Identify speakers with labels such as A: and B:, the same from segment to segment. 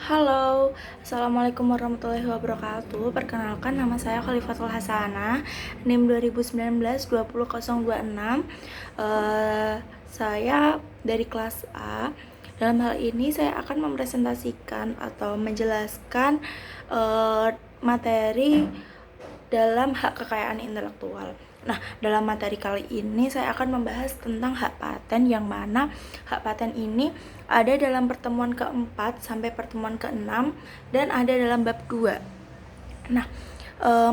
A: Halo, Assalamualaikum warahmatullahi wabarakatuh. Perkenalkan, nama saya Khalifatul Hasanah, NIM 2019-20026. Saya dari kelas A. Dalam hal ini saya akan mempresentasikan atau menjelaskan materi dalam hak kekayaan intelektual. Nah, dalam materi kali ini saya akan membahas tentang hak paten, yang mana hak paten ini ada dalam pertemuan keempat sampai pertemuan keenam dan ada dalam bab 2. Nah,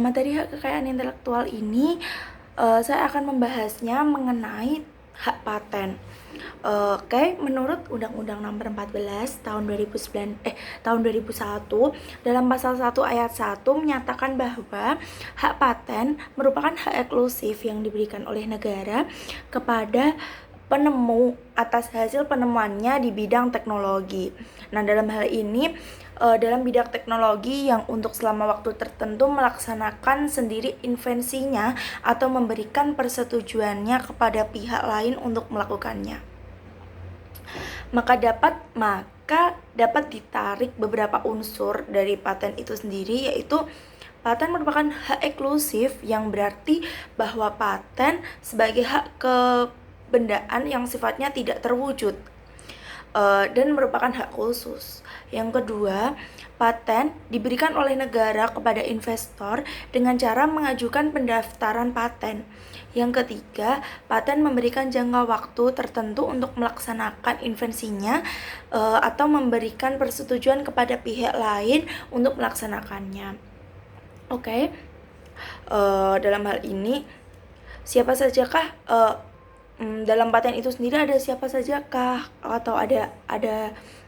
A: materi hak kekayaan intelektual ini saya akan membahasnya mengenai hak paten. Oke, menurut Undang-Undang Nomor 14 tahun 2001 dalam pasal 1 ayat 1 menyatakan bahwa hak paten merupakan hak eksklusif yang diberikan oleh negara kepada penemu atas hasil penemuannya di bidang teknologi. Nah, dalam hal ini dalam bidang teknologi yang untuk selama waktu tertentu melaksanakan sendiri invensinya atau memberikan persetujuannya kepada pihak lain untuk melakukannya. Maka dapat ditarik beberapa unsur dari paten itu sendiri, yaitu paten merupakan hak eksklusif, yang berarti bahwa paten sebagai hak kebendaan yang sifatnya tidak terwujud dan merupakan hak khusus. Yang kedua, paten diberikan oleh negara kepada investor dengan cara mengajukan pendaftaran paten. Yang ketiga, paten memberikan jangka waktu tertentu untuk melaksanakan invensinya atau memberikan persetujuan kepada pihak lain untuk melaksanakannya. Oke. Dalam hal ini, siapa sajakah dalam paten itu sendiri ada siapa sajakah, atau ada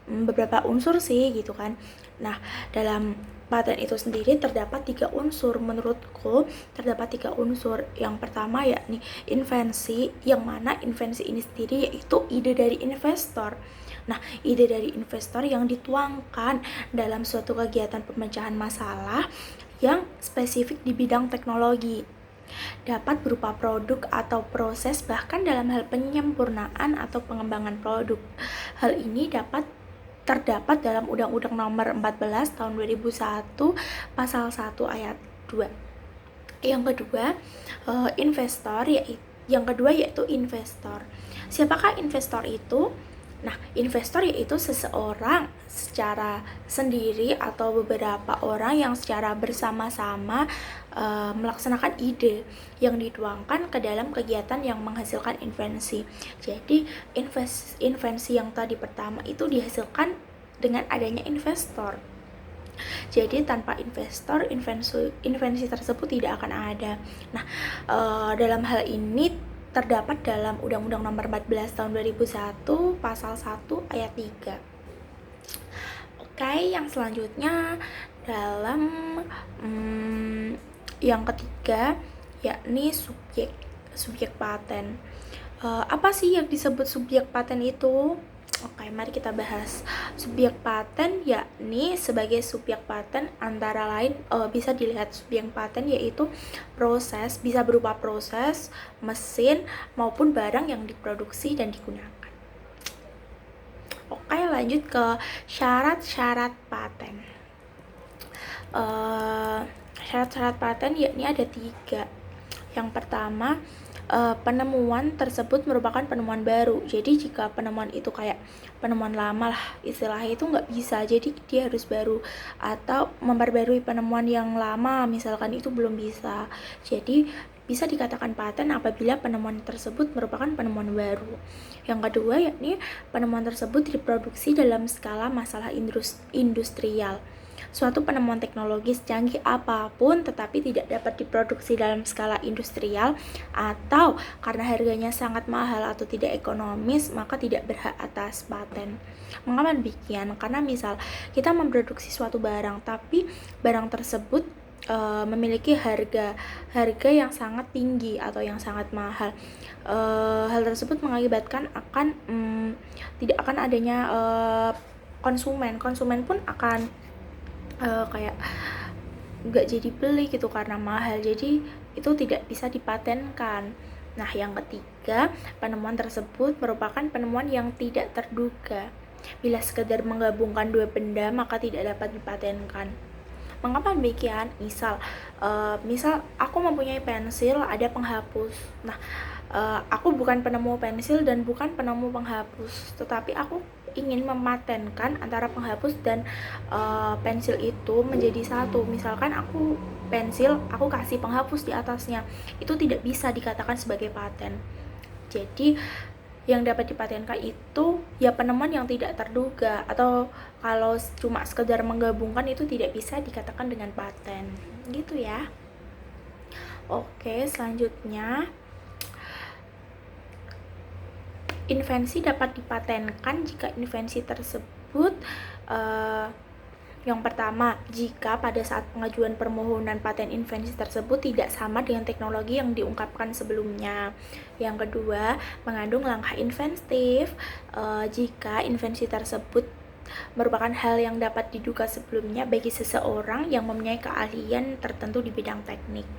A: beberapa unsur sih gitu kan. Nah, dalam paten itu sendiri terdapat 3 unsur. Menurutku terdapat 3 unsur. Yang pertama yakni invensi, yang mana invensi ini sendiri yaitu ide dari investor. Nah, ide dari investor yang dituangkan dalam suatu kegiatan pemecahan masalah yang spesifik di bidang teknologi. Dapat berupa produk atau proses, bahkan dalam hal penyempurnaan atau pengembangan produk. Hal ini terdapat dalam Undang-Undang Nomor 14 tahun 2001 pasal 1 ayat 2. Yang kedua, yaitu investor. Siapakah investor itu? Nah, investor yaitu seseorang secara sendiri atau beberapa orang yang secara bersama-sama melaksanakan ide yang dituangkan ke dalam kegiatan yang menghasilkan invensi. Jadi, invensi yang tadi pertama itu dihasilkan dengan adanya investor. Jadi, tanpa investor, invensi tersebut tidak akan ada. Nah, dalam hal ini terdapat dalam Undang-Undang Nomor 14 tahun 2001 pasal 1 ayat 3. Oke, yang selanjutnya dalam yang ketiga yakni subjek paten. Apa sih yang disebut subjek paten itu? Oke, mari kita bahas. Subjek paten yakni sebagai subjek paten antara lain bisa dilihat subjek paten yaitu proses, bisa berupa proses, mesin, maupun barang yang diproduksi dan digunakan. Oke, lanjut ke syarat-syarat paten. Syarat-syarat paten yakni ada 3. Yang pertama, penemuan tersebut merupakan penemuan baru. Jadi jika penemuan itu kayak penemuan lama lah istilahnya, itu nggak bisa, jadi dia harus baru, atau memperbarui penemuan yang lama misalkan, itu belum bisa. Jadi bisa dikatakan paten apabila penemuan tersebut merupakan penemuan baru. Yang kedua yakni penemuan tersebut diproduksi dalam skala masalah industrial. Suatu penemuan teknologi secanggih apapun tetapi tidak dapat diproduksi dalam skala industrial, atau karena harganya sangat mahal atau tidak ekonomis, maka tidak berhak atas paten. Mengapa demikian? Karena misal kita memproduksi suatu barang tapi barang tersebut memiliki harga yang sangat tinggi atau yang sangat mahal. Hal tersebut mengakibatkan tidak akan adanya konsumen pun akan kayak nggak jadi beli gitu karena mahal, jadi itu tidak bisa dipatenkan. Nah, yang ketiga, penemuan tersebut merupakan penemuan yang tidak terduga. Bila sekedar menggabungkan dua benda, maka tidak dapat dipatenkan. Mengapa demikian? Misal aku mempunyai pensil, ada penghapus. Nah, aku bukan penemu pensil dan bukan penemu penghapus, tetapi aku ingin mematenkan antara penghapus dan pensil itu menjadi satu. Misalkan aku pensil, aku kasih penghapus di atasnya, itu tidak bisa dikatakan sebagai paten. Jadi yang dapat dipatenkan itu ya penemuan yang tidak terduga, atau kalau cuma sekedar menggabungkan itu tidak bisa dikatakan dengan paten gitu ya. Oke, selanjutnya invensi dapat dipatenkan jika invensi tersebut yang pertama, jika pada saat pengajuan permohonan paten invensi tersebut tidak sama dengan teknologi yang diungkapkan sebelumnya. Yang kedua, mengandung langkah inventif jika invensi tersebut merupakan hal yang dapat diduga sebelumnya bagi seseorang yang mempunyai keahlian tertentu di bidang teknik.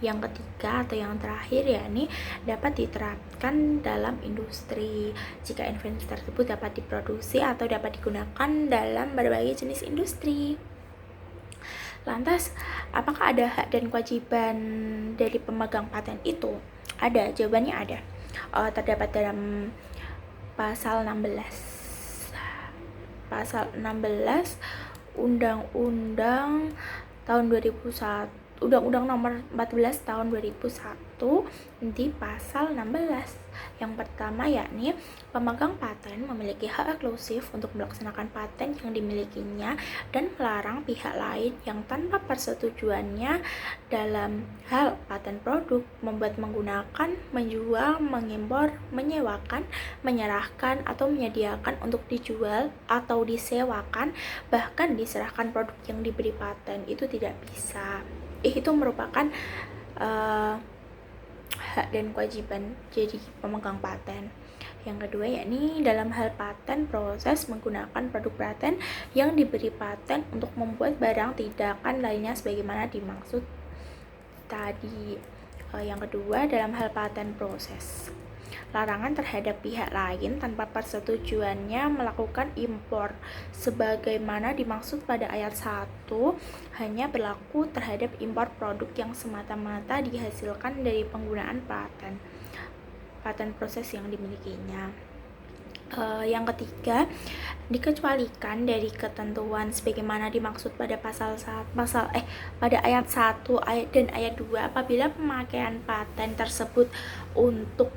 A: Yang ketiga atau yang terakhir yakni dapat diterapkan dalam industri jika invensi tersebut dapat diproduksi atau dapat digunakan dalam berbagai jenis industri. Lantas, apakah ada hak dan kewajiban dari pemegang paten itu? Ada, jawabannya ada. Terdapat dalam pasal 16 Undang-Undang tahun 2001, Undang-Undang nomor 14 tahun 2001 di pasal 16. Yang pertama yakni pemegang paten memiliki hak eksklusif untuk melaksanakan paten yang dimilikinya dan melarang pihak lain yang tanpa persetujuannya dalam hal paten produk membuat, menggunakan, menjual, mengimpor, menyewakan, menyerahkan atau menyediakan untuk dijual atau disewakan, bahkan diserahkan produk yang diberi paten. Itu tidak bisa. Itu merupakan hak dan kewajiban jadi pemegang paten. Yang kedua yakni dalam hal paten proses menggunakan produk paten yang diberi paten untuk membuat barang tindakan lainnya sebagaimana dimaksud tadi. Yang kedua dalam hal paten proses, larangan terhadap pihak lain tanpa persetujuannya melakukan impor sebagaimana dimaksud pada ayat 1 hanya berlaku terhadap impor produk yang semata-mata dihasilkan dari penggunaan paten proses yang dimilikinya. Yang ketiga, dikecualikan dari ketentuan sebagaimana dimaksud pada pada ayat 1 dan ayat 2 apabila pemakaian paten tersebut untuk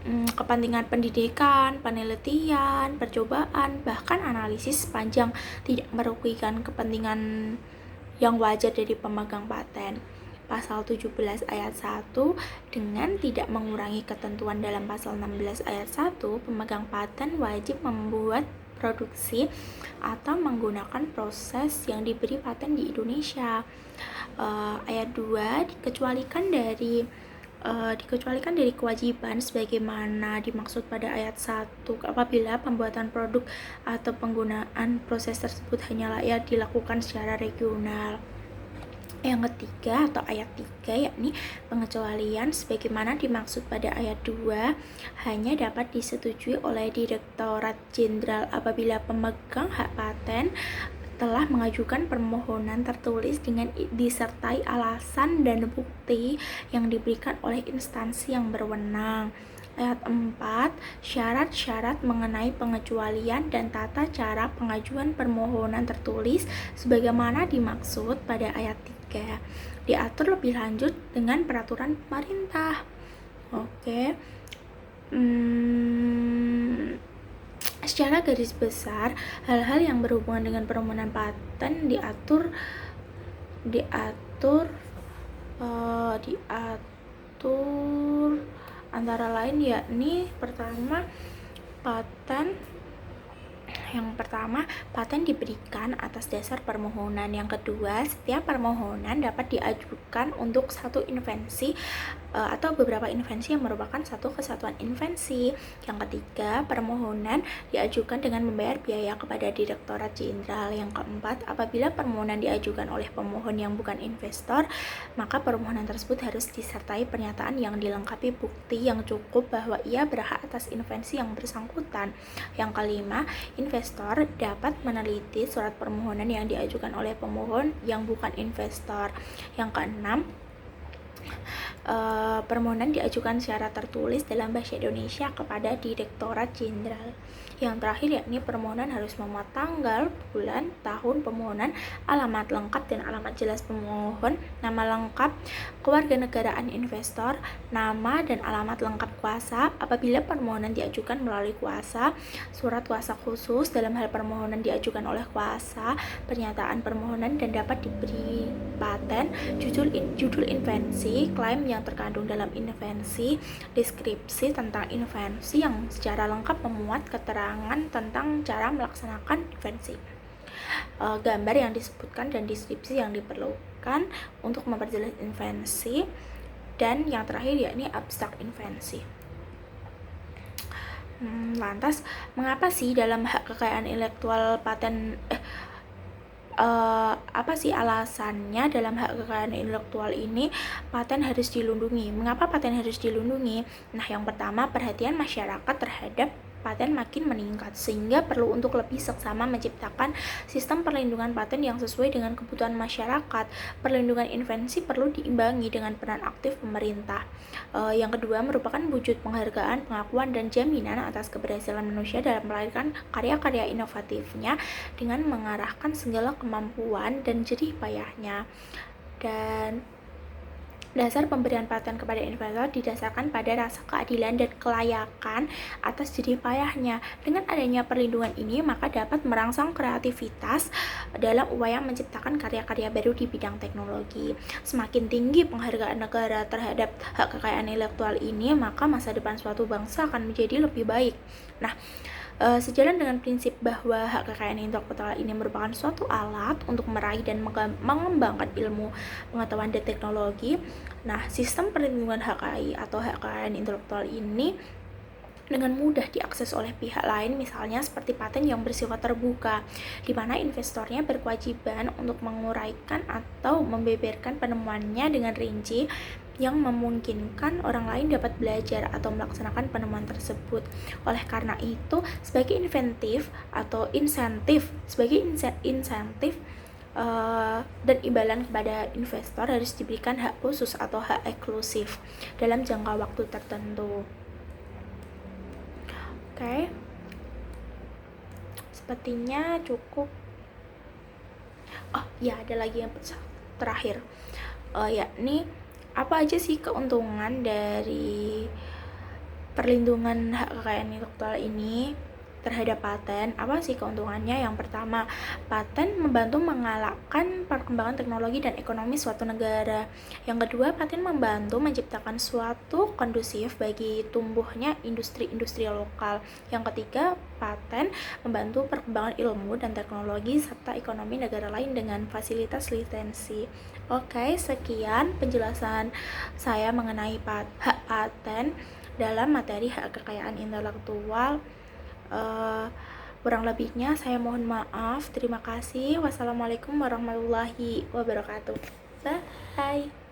A: kepentingan pendidikan, penelitian, percobaan, bahkan analisis sepanjang tidak merugikan kepentingan yang wajar dari pemegang paten. Pasal 17 ayat 1 dengan tidak mengurangi ketentuan dalam pasal 16 ayat 1, pemegang paten wajib membuat, produksi, atau menggunakan proses yang diberi paten di Indonesia. Ayat 2 dikecualikan dari kewajiban sebagaimana dimaksud pada ayat 1 apabila pembuatan produk atau penggunaan proses tersebut hanyalah dilakukan secara regional. Yang ketiga atau ayat 3 yakni pengecualian sebagaimana dimaksud pada ayat 2 hanya dapat disetujui oleh Direktorat Jenderal apabila pemegang hak paten telah mengajukan permohonan tertulis dengan disertai alasan dan bukti yang diberikan oleh instansi yang berwenang. Ayat 4, syarat-syarat mengenai pengecualian dan tata cara pengajuan permohonan tertulis sebagaimana dimaksud pada ayat 3 diatur lebih lanjut dengan peraturan pemerintah. Oke. Secara garis besar, hal-hal yang berhubungan dengan permohonan paten diatur antara lain yakni paten diberikan atas dasar permohonan. Yang kedua, setiap permohonan dapat diajukan untuk satu invensi atau beberapa invensi yang merupakan satu kesatuan invensi. Yang ketiga, permohonan diajukan dengan membayar biaya kepada Direktorat Jenderal. Yang keempat, apabila permohonan diajukan oleh pemohon yang bukan investor, maka permohonan tersebut harus disertai pernyataan yang dilengkapi bukti yang cukup bahwa ia berhak atas invensi yang bersangkutan. Yang kelima, investor investor dapat meneliti surat permohonan yang diajukan oleh pemohon yang bukan investor. Yang keenam, permohonan diajukan secara tertulis dalam bahasa Indonesia kepada Direktorat Jenderal. Yang terakhir yakni permohonan harus memuat tanggal, bulan, tahun permohonan, alamat lengkap dan alamat jelas pemohon, nama lengkap, kewarganegaraan investor, nama dan alamat lengkap kuasa apabila permohonan diajukan melalui kuasa, surat kuasa khusus dalam hal permohonan diajukan oleh kuasa, pernyataan permohonan dan dapat diberi paten, judul invensi, klaim yang terkandung dalam invensi, deskripsi tentang invensi yang secara lengkap memuat keterangan tentang cara melaksanakan invensi, gambar yang disebutkan dan deskripsi yang diperlukan untuk memperjelas invensi, dan yang terakhir yakni abstrak invensi. Lantas, mengapa sih dalam hak kekayaan intelektual paten apa sih alasannya dalam hak kekayaan intelektual ini paten harus dilindungi? Mengapa paten harus dilindungi? Nah, yang pertama, perhatian masyarakat terhadap paten makin meningkat, sehingga perlu untuk lebih seksama menciptakan sistem perlindungan paten yang sesuai dengan kebutuhan masyarakat. Perlindungan invensi perlu diimbangi dengan peran aktif pemerintah. Yang kedua, merupakan wujud penghargaan, pengakuan, dan jaminan atas keberhasilan manusia dalam melahirkan karya-karya inovatifnya dengan mengarahkan segala kemampuan dan jerih payahnya. Dan dasar pemberian paten kepada investor didasarkan pada rasa keadilan dan kelayakan atas jerih payahnya. Dengan adanya perlindungan ini, maka dapat merangsang kreativitas dalam upaya menciptakan karya-karya baru di bidang teknologi. Semakin tinggi penghargaan negara terhadap hak kekayaan intelektual ini, maka masa depan suatu bangsa akan menjadi lebih baik. Nah, sejalan dengan prinsip bahwa hak kekayaan intelektual ini merupakan suatu alat untuk meraih dan mengembangkan ilmu, pengetahuan, dan teknologi. Nah, sistem perlindungan hak KI atau hak kekayaan intelektual ini dengan mudah diakses oleh pihak lain, misalnya seperti paten yang bersifat terbuka, di mana investornya berkewajiban untuk menguraikan atau membeberkan penemuannya dengan rinci yang memungkinkan orang lain dapat belajar atau melaksanakan penemuan tersebut. Oleh karena itu, sebagai insentif dan imbalan kepada investor harus diberikan hak khusus atau hak eksklusif dalam jangka waktu tertentu. Oke. Sepertinya cukup. Oh, ya, ada lagi yang terakhir. Yakni apa aja sih keuntungan dari perlindungan hak kekayaan intelektual ini terhadap paten? Apa sih keuntungannya? Yang pertama, paten membantu menggalakkan perkembangan teknologi dan ekonomi suatu negara. Yang kedua, paten membantu menciptakan suatu kondusif bagi tumbuhnya industri-industri lokal. Yang ketiga, paten membantu perkembangan ilmu dan teknologi serta ekonomi negara lain dengan fasilitas lisensi. Oke, sekian penjelasan saya mengenai hak paten dalam materi hak kekayaan intelektual. Kurang lebihnya saya mohon maaf. Terima kasih. Wassalamualaikum warahmatullahi wabarakatuh. Bye.